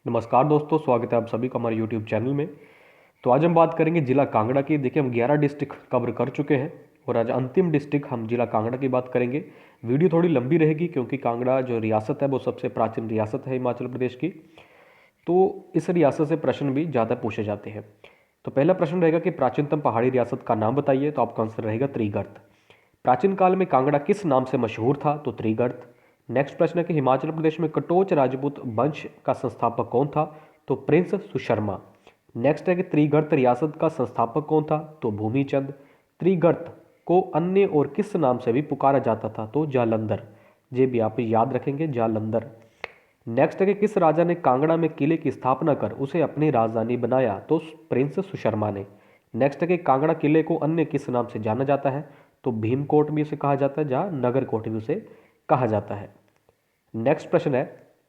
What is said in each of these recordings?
नमस्कार दोस्तों, स्वागत है आप सभी का हमारे यूट्यूब चैनल में। तो आज हम बात करेंगे जिला कांगड़ा की। देखिए, हम 11 डिस्ट्रिक्ट कवर कर चुके हैं और आज अंतिम डिस्ट्रिक्ट हम जिला कांगड़ा की बात करेंगे। वीडियो थोड़ी लंबी रहेगी क्योंकि कांगड़ा जो रियासत है वो सबसे प्राचीन रियासत है हिमाचल प्रदेश की। तो इस रियासत से प्रश्न भी ज़्यादा पूछे जाते हैं। तो पहला प्रश्न रहेगा कि प्राचीनतम पहाड़ी रियासत का नाम बताइए। तो आपका आंसर रहेगा त्रिगर्त। प्राचीन काल में कांगड़ा किस नाम से मशहूर था? तो त्रिगर्त। नेक्स्ट प्रश्न है कि हिमाचल प्रदेश में कटोच राजपूत वंश का संस्थापक कौन था? तो प्रिंस सुशर्मा। नेक्स्ट है कि त्रिगर्त रियासत का संस्थापक कौन था? तो भूमिचंद। त्रिगर्त को अन्य और किस नाम से भी पुकारा जाता था? तो जालंधर। ये भी आप याद रखेंगे, जालंधर। नेक्स्ट है कि किस राजा ने कांगड़ा में किले की स्थापना कर उसे अपनी राजधानी बनाया? तो प्रिंस सुशर्मा ने। नेक्स्ट है कि कांगड़ा किले को अन्य किस नाम से जाना जाता है? तो भीमकोट भी उसे कहा जाता है, जहाँ नगरकोट भी उसे कहा जाता है। नेक्स्ट प्रश्न है,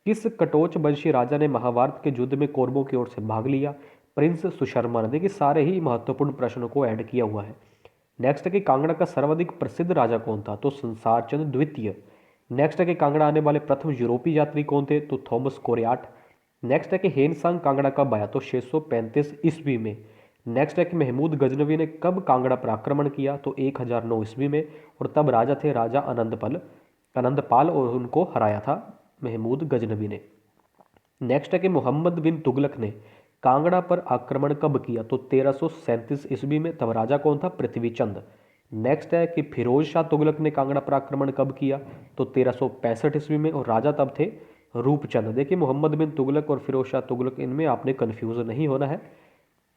किस कटोच वंशी राजा ने महाभारत के युद्ध में कौरवों की ओर से भाग लिया? प्रिंस सुशर्मा ने। देखिए, सारे ही महत्वपूर्ण प्रश्नों को ऐड किया हुआ है। नेक्स्ट है कि कांगड़ा का सर्वाधिक प्रसिद्ध राजा कौन था? तो संसार चंद द्वितीय। नेक्स्ट है कि कांगड़ा आने वाले प्रथम यूरोपीय यात्री कौन थे? तो थॉमस कोरियाट। नेक्स्ट है कि हेनसांग कांगड़ा कब आया? तो 635 ईस्वी में। नेक्स्ट है कि महमूद गजनवी ने कब कांगड़ा पर आक्रमण किया? तो 1009 ईस्वी में, और तब राजा थे राजा आनंदपाल और उनको हराया था महमूद गजनवी ने। नेक्स्ट है कि मोहम्मद बिन तुगलक ने कांगड़ा पर आक्रमण कब किया? तो 1337 ईस्वी में, तब राजा कौन था? पृथ्वीचंद। नेक्स्ट है कि फिरोज शाह तुगलक ने कांगड़ा पर आक्रमण कब किया? तो 1365 ईस्वी में, और राजा तब थे रूपचंद। देखिए, मोहम्मद बिन तुगलक और फिरोज शाह तुगलक, इनमें आपने कन्फ्यूज नहीं होना है।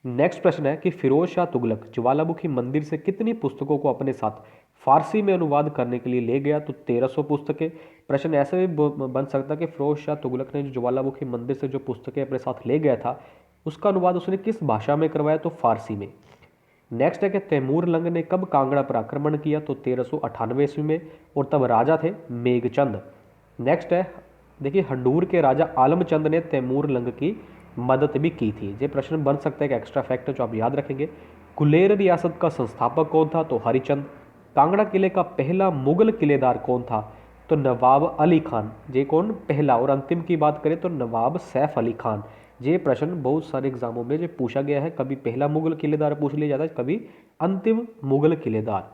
नेक्स्ट प्रश्न है कि फिरोज शाह तुगलक ज्वालामुखी मंदिर से कितनी पुस्तकों को अपने साथ फारसी में अनुवाद करने के लिए ले गया? तो 1300 पुस्तकें। प्रश्न ऐसे भी बन सकता है कि फिरोज शाह तुगलक ने जो ज्वालामुखी मंदिर से जो पुस्तकें अपने साथ ले गया था, उसका अनुवाद उसने किस भाषा में करवाया? तो फारसी में। नेक्स्ट है कि तैमूर लंग ने कब कांगड़ा पर आक्रमण किया? तो 1398 ईस्वी में, और तब राजा थे मेघचंद। नेक्स्ट है, देखिए, हंडूर के राजा आलमचंद ने तैमूर लंग की मदद भी की थी। ये प्रश्न बन सकता है कि एक्स्ट्रा फैक्ट जो आप याद रखेंगे। कुलेर रियासत का संस्थापक कौन था? तो हरिचंद। कांगड़ा किले का पहला मुगल किलेदार कौन था? तो नवाब अली खान। ये कौन पहला? और अंतिम की बात करें तो नवाब सैफ अली खान। ये प्रश्न बहुत सारे एग्जामों में जो पूछा गया है, कभी पहला मुगल किलेदार पूछ लिया जाता है, कभी अंतिम मुगल किलेदार।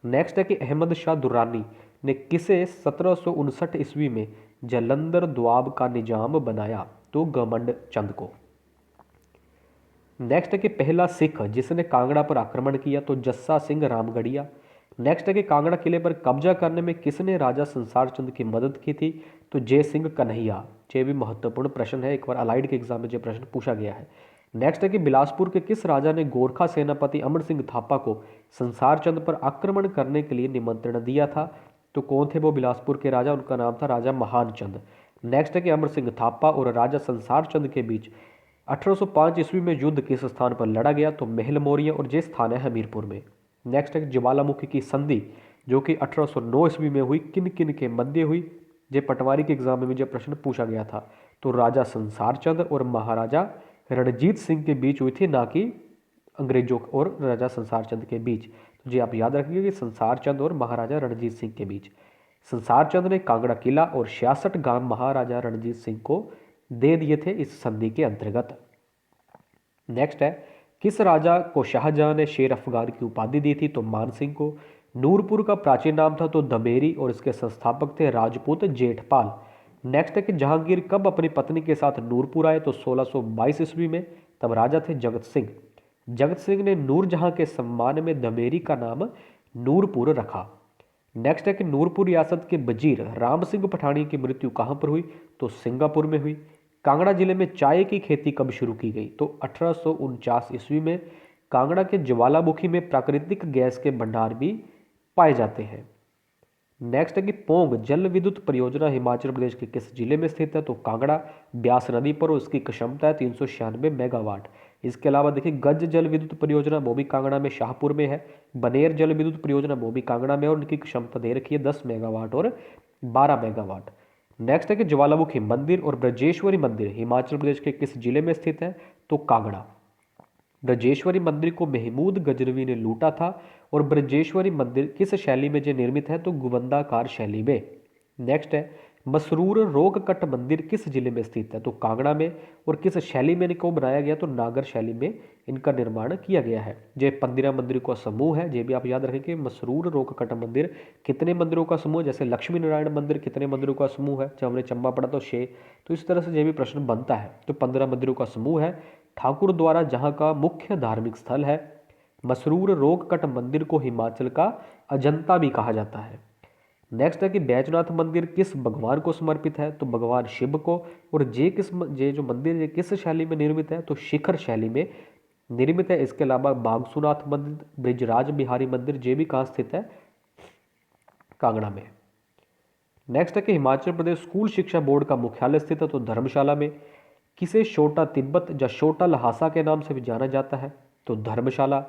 नेक्स्ट है कि अहमद शाह दुर्रानी ने किसे 1759 ईस्वी में जलंधर द्वाब का निजाम बनाया? तो गमंड चंद को। नेक्स्ट है कि पहला सिख जिसने कांगड़ा पर आक्रमण किया? तो जस्सा सिंह रामगढ़िया। नेक्स्ट है कि कांगड़ा किले पर कब्जा करने में किसने राजा संसार चंद की मदद की थी? तो जय सिंह कन्हैया। ये भी महत्वपूर्ण प्रश्न है, एक बार अलाइड के एग्जाम में ये प्रश्न पूछा गया है। नेक्स्ट है कि बिलासपुर के किस राजा ने गोरखा सेनापति अमर सिंह थापा को संसार चंद पर आक्रमण करने के लिए निमंत्रण दिया था? तो कौन थे वो बिलासपुर के राजा? उनका नाम था राजा महान चंद। नेक्स्ट है कि अमर सिंह थापा और राजा संसार चंद के बीच 1805 ईस्वी में युद्ध किस स्थान पर लड़ा गया? तो महल मौर्य, और ये स्थान है हमीरपुर में। नेक्स्ट है ज्वालामुखी की संधि जो कि 1809 ईस्वी में हुई, किन किन के मध्य हुई? ये पटवारी के एग्जाम में जो प्रश्न पूछा गया था। तो राजा संसार चंद और महाराजा रणजीत सिंह के बीच हुई थी, ना कि अंग्रेजों और राजा संसार चंद के बीच। तो जी आप याद रखिए कि संसार चंद और महाराजा रणजीत सिंह के बीच। संसार चंद ने कांगड़ा किला और 66 गांव महाराजा रणजीत सिंह को दे दिए थे इस संधि के अंतर्गत। नेक्स्ट है, किस राजा को शाहजहां ने शेर अफगान की उपाधि दी थी? तो मान सिंह को। नूरपुर का प्राचीन नाम था तो दमेरी, और इसके संस्थापक थे राजपूत जेठपाल। नेक्स्ट है कि जहांगीर कब अपनी पत्नी के साथ नूरपुर आए? तो 1622 ईस्वी में, तब राजा थे जगत सिंह। जगत सिंह ने नूरजहां के सम्मान में दमेरी का नाम नूरपुर रखा। नेक्स्ट है कि नूरपुर रियासत के वजीर राम सिंह पठानी की मृत्यु कहां पर हुई? तो सिंगापुर में हुई। कांगड़ा जिले में चाय की खेती कब शुरू की गई? तो 1849 ईस्वी में। कांगड़ा के ज्वालामुखी में प्राकृतिक गैस के भंडार भी पाए जाते हैं। नेक्स्ट है कि पोंग जल विद्युत परियोजना हिमाचल प्रदेश के किस जिले में स्थित है? तो कांगड़ा, ब्यास नदी पर, और उसकी क्षमता है 396 मेगावाट। इसके अलावा देखिए, गज जल विद्युत परियोजना वो भी कांगड़ा में शाहपुर में है। बनेर जल विद्युत परियोजना वो भी कांगड़ा में है, और उनकी क्षमता दे रखी है 10 मेगावाट और 12 मेगावाट। नेक्स्ट है कि ज्वालामुखी मंदिर और ब्रजेश्वरी मंदिर हिमाचल प्रदेश के किस जिले में स्थित है? तो कांगड़ा। ब्रजेश्वरी मंदिर को महमूद गजनवी ने लूटा था, और ब्रजेश्वरी मंदिर किस शैली में जो निर्मित है? तो गुवंदाकार शैली में। नेक्स्ट है, मसरूर रोककट मंदिर किस जिले में स्थित है? तो कांगड़ा में। और किस शैली में इनको बनाया गया? तो नागर शैली में इनका निर्माण किया गया है। ये 15 मंदिरों का समूह है, ये भी आप याद रखेंगे। मसरूर रोककट मंदिर कितने मंदिरों का समूह? जैसे लक्ष्मी नारायण मंदिर कितने मंदिरों का समूह है? जब हमने चंबा पढ़ा तो 6। तो इस तरह से ये भी प्रश्न बनता है। तो 15 मंदिरों का समूह है। ठाकुर द्वारा जहाँ का मुख्य धार्मिक स्थल है मसरूर रोककट मंदिर को हिमाचल का अजंता भी कहा जाता है। नेक्स्ट है कि बैजनाथ मंदिर किस भगवान को समर्पित है? तो भगवान शिव को। और ये जो मंदिर ये किस शैली में निर्मित है? तो शिखर शैली में निर्मित है। इसके अलावा बागसुनाथ मंदिर, ब्रिजराज बिहारी मंदिर, ये भी कहाँ स्थित है? कांगड़ा में। नेक्स्ट है कि हिमाचल प्रदेश स्कूल शिक्षा बोर्ड का मुख्यालय स्थित है? तो धर्मशाला में। किसे छोटा तिब्बत या छोटा लहासा के नाम से भी जाना जाता है? तो धर्मशाला।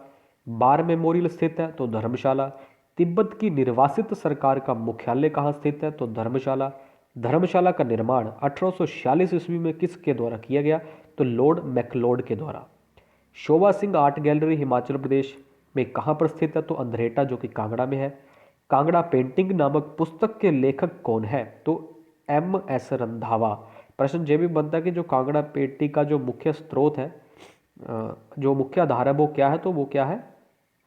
बार मेमोरियल स्थित है? तो धर्मशाला। तिब्बत की निर्वासित सरकार का मुख्यालय कहाँ स्थित है? तो धर्मशाला। धर्मशाला का निर्माण 1846 ईस्वी में किसके द्वारा किया गया? तो लॉर्ड मैक्लोड के द्वारा। शोभा सिंह आर्ट गैलरी हिमाचल प्रदेश में कहाँ पर स्थित है? तो अंधरेटा, जो कि कांगड़ा में है। कांगड़ा पेंटिंग नामक पुस्तक के लेखक कौन है? तो MS रंधावा। प्रश्न ये भी बनता है कि जो कांगड़ा पेंटिंग का जो मुख्य स्रोत है, जो मुख्य आधार है वो क्या है? तो वो क्या है?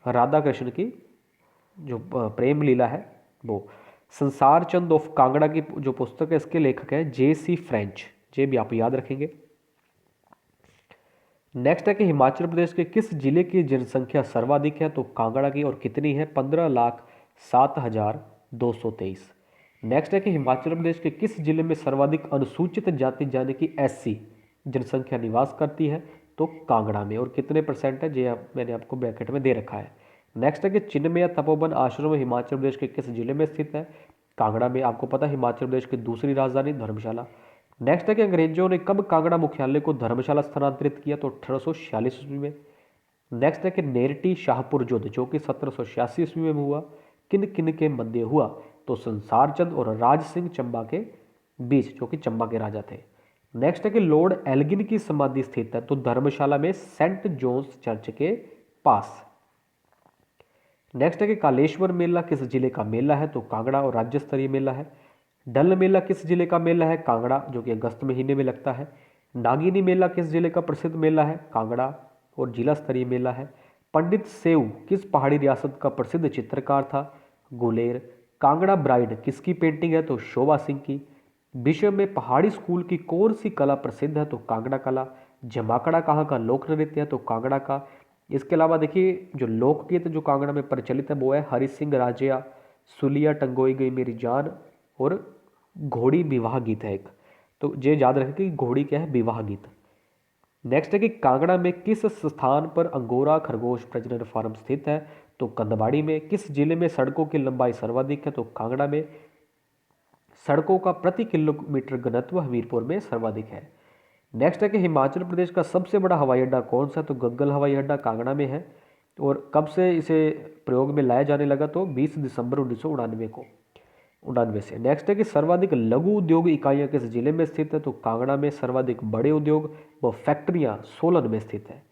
राधा कृष्ण की जो प्रेम लीला है वो। संसार चंद ऑफ कांगड़ा की जो पुस्तक है इसके लेखक है JC फ्रेंच। ये भी आप याद रखेंगे। नेक्स्ट है कि हिमाचल प्रदेश के किस जिले की जनसंख्या सर्वाधिक है? तो कांगड़ा की। और कितनी है? 15,07,223। नेक्स्ट है कि हिमाचल प्रदेश के किस जिले में सर्वाधिक अनुसूचित जाति यानी कि SC जनसंख्या निवास करती है? तो कांगड़ा में। और कितने % है? ये मैंने आपको ब्रैकेट में दे रखा है। नेक्स्ट है कि चिन्मय तपोवन आश्रम हिमाचल प्रदेश के किस जिले में स्थित है? कांगड़ा में। आपको पता है हिमाचल प्रदेश की दूसरी राजधानी धर्मशाला। नेक्स्ट है कि अंग्रेजों ने कब कांगड़ा मुख्यालय को धर्मशाला स्थानांतरित किया? तो 1846 ईस्वी में। नेक्स्ट है कि नेरटी शाहपुर युद्ध जो कि 1786 ईस्वी में हुआ किन किन के मध्य हुआ? तो संसार चंद और राज सिंह चंबा के बीच, जो कि चंबा के राजा थे। नेक्स्ट है कि लॉर्ड एल्गिन की समाधि स्थित है? तो धर्मशाला में सेंट जॉन्स चर्च के पास। नेक्स्ट है कि कालेश्वर मेला किस जिले का मेला है? तो कांगड़ा और राज्य स्तरीय मेला है। डल मेला किस जिले का मेला है? कांगड़ा, जो कि अगस्त महीने में लगता है। नागिनी मेला किस जिले का प्रसिद्ध मेला है? कांगड़ा और जिला स्तरीय मेला है। पंडित सेऊ किस पहाड़ी रियासत का प्रसिद्ध चित्रकार था? गुलेर। कांगड़ा ब्राइड किसकी पेंटिंग है? तो शोभा सिंह की। विश्व में पहाड़ी स्कूल की कौन सी कला प्रसिद्ध है? तो कांगड़ा कला। जमाकड़ा कहाँ का लोक नृत्य है? तो कांगड़ा का। इसके अलावा देखिए जो लोकगीत जो कांगड़ा में प्रचलित है वो है हरि सिंह राजिया, सुलिया टंगोई गई मेरी जान और घोड़ी विवाह गीत है एक। तो ये याद रखें कि घोड़ी क्या है? विवाह गीत। नेक्स्ट है कि कांगड़ा में किस स्थान पर अंगोरा खरगोश प्रजनन फार्म स्थित है? तो कंदबाड़ी में। किस जिले में सड़कों की लंबाई सर्वाधिक है? तो कांगड़ा में। सड़कों का प्रति किलोमीटर घनत्व हमीरपुर में सर्वाधिक है। नेक्स्ट है कि हिमाचल प्रदेश का सबसे बड़ा हवाई अड्डा कौन सा? तो गग्गल हवाई अड्डा कांगड़ा में है। और कब से इसे प्रयोग में लाया जाने लगा? तो 20 दिसंबर 1999 से। नेक्स्ट है कि सर्वाधिक लघु उद्योग इकाइयां किस जिले में स्थित है? तो कांगड़ा में। सर्वाधिक बड़े उद्योग व फैक्ट्रियां सोलन में स्थित है।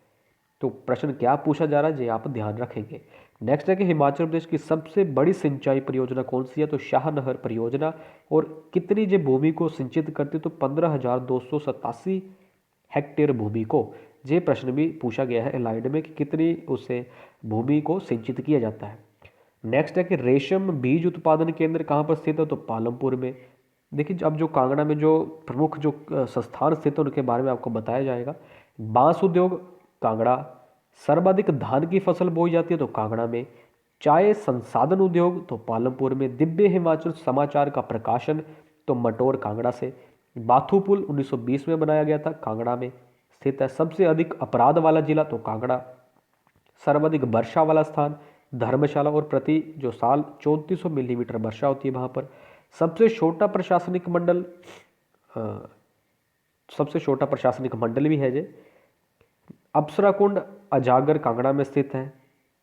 तो प्रश्न क्या पूछा जा रहा है ये आप ध्यान रखेंगे। नेक्स्ट है कि हिमाचल प्रदेश की सबसे बड़ी सिंचाई परियोजना कौन सी है? तो शाह नहर परियोजना। और कितनी जो भूमि को सिंचित करती है? तो 15,287 हेक्टेयर भूमि को। ये प्रश्न भी पूछा गया है एलाइड में कि कितनी उससे भूमि को सिंचित किया जाता है। नेक्स्ट है कि रेशम बीज उत्पादन केंद्र कहाँ पर स्थित है? तो पालमपुर में। देखिए अब जो कांगड़ा में जो प्रमुख जो संस्थान स्थित है उनके बारे में आपको बताया जाएगा। बांस उद्योग कांगड़ा। सर्वाधिक धान की फसल बोई जाती है? तो कांगड़ा में। चाय संसाधन उद्योग? तो पालमपुर में। दिव्य हिमाचल समाचार का प्रकाशन? तो मटोर कांगड़ा से। बाथू पुल 1920 में बनाया गया था, कांगड़ा में स्थित है। सबसे अधिक अपराध वाला जिला? तो कांगड़ा। सर्वाधिक वर्षा वाला स्थान? धर्मशाला। और प्रति जो साल 3400 मिलीमीटर वर्षा होती है वहाँ पर। सबसे छोटा प्रशासनिक मंडल सबसे छोटा प्रशासनिक मंडल भी है जे अप्सरा कुंड अजागर कांगड़ा में स्थित है।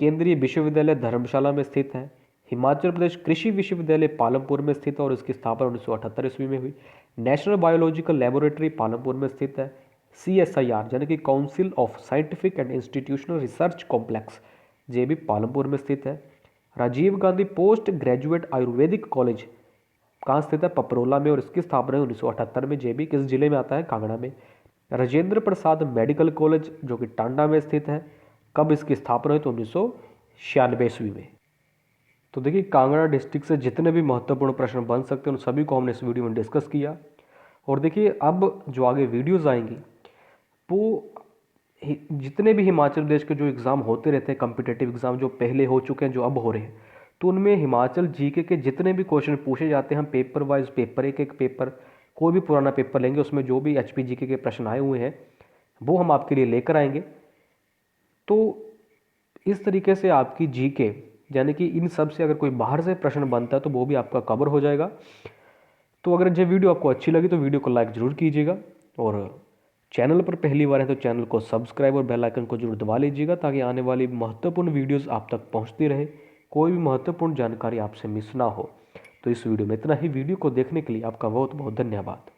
केंद्रीय विश्वविद्यालय धर्मशाला में स्थित है। हिमाचल प्रदेश कृषि विश्वविद्यालय पालमपुर में स्थित है और इसकी स्थापना 1978 ईस्वी में हुई। नेशनल बायोलॉजिकल लेबोरेटरी पालमपुर में स्थित है। CSIR यानी कि Council of Scientific and Institutional Research complex भी पालमपुर में स्थित है। Rajiv Gandhi Post Graduate Ayurvedic College कहाँ स्थित है? पपरोला में, और इसकी स्थापना 1978 में। JB किस जिले में आता है? कांगड़ा में। राजेंद्र प्रसाद मेडिकल कॉलेज जो कि टांडा में स्थित है, कब इसकी स्थापना हुई? तो 1996 ईस्वी में। तो देखिए, कांगड़ा डिस्ट्रिक्ट से जितने भी महत्वपूर्ण प्रश्न बन सकते हैं उन सभी को हमने इस वीडियो में डिस्कस किया। और देखिए, अब जो आगे वीडियोज़ आएंगी वो जितने भी हिमाचल प्रदेश के जो एग्ज़ाम होते रहते हैं, कॉम्पिटिटिव एग्ज़ाम जो पहले हो चुके हैं, जो अब हो रहे हैं, तो उनमें हिमाचल जीके के जितने भी क्वेश्चन पूछे जाते हैं, हम पेपर वाइज, पेपर एक पेपर, कोई भी पुराना पेपर लेंगे, उसमें जो भी HP जीके के प्रश्न आए हुए हैं वो हम आपके लिए लेकर आएंगे। तो इस तरीके से आपकी जीके, यानी कि इन सब से अगर कोई बाहर से प्रश्न बनता है तो वो भी आपका कवर हो जाएगा। तो अगर ये वीडियो आपको अच्छी लगी तो वीडियो को लाइक ज़रूर कीजिएगा, और चैनल पर पहली बार है तो चैनल को सब्सक्राइब और बेल आइकन को जरूर दबा लीजिएगा, ताकि आने वाली महत्वपूर्ण वीडियोस आप तक पहुंचती रहे, कोई भी महत्वपूर्ण जानकारी आपसे मिस ना हो। तो इस वीडियो में इतना ही। वीडियो को देखने के लिए आपका बहुत बहुत धन्यवाद।